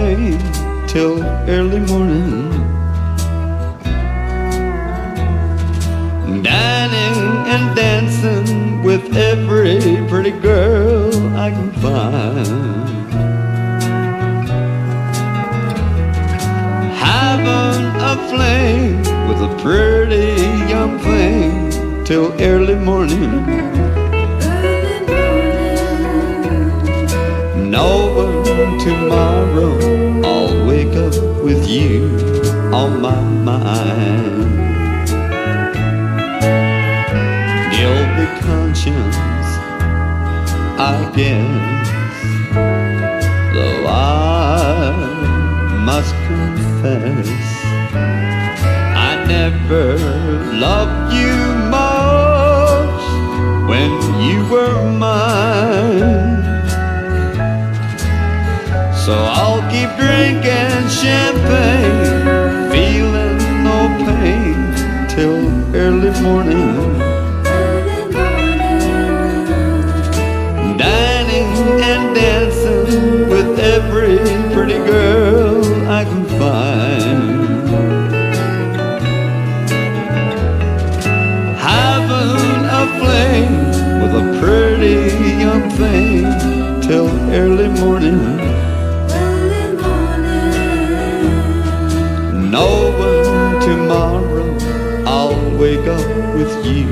flame till early morning, dining and dancing with every pretty girl I can find, having a flame with a pretty young thing till early morning, knowing tomorrow I'll wake up with you on my mind. Guilty conscience, I guess, though I must confess I never loved you much when you were mine. So I'll keep drinking champagne, feeling no pain till early morning, dining and dancing with every pretty girl I can find, having a flame with a pretty young thing till early morning, knowing tomorrow I'll wake up with you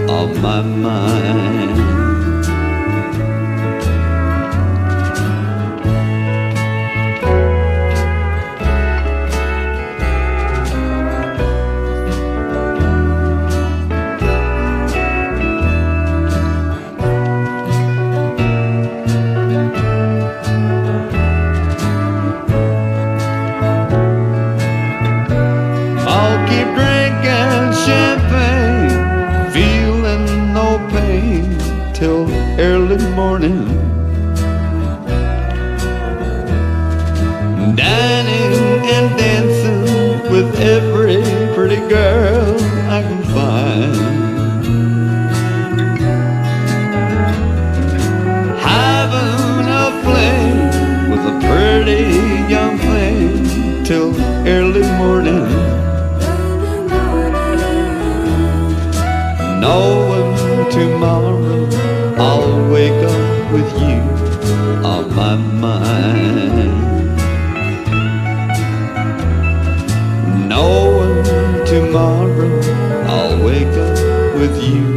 on my mind. I'll keep drinking champagne, feeling no pain till early morning, dining and dancing with every pretty girl I can find, having a flame with a pretty young thing till early morning, knowing tomorrow I'll wake up with you on my mind, knowing tomorrow I'll wake up with you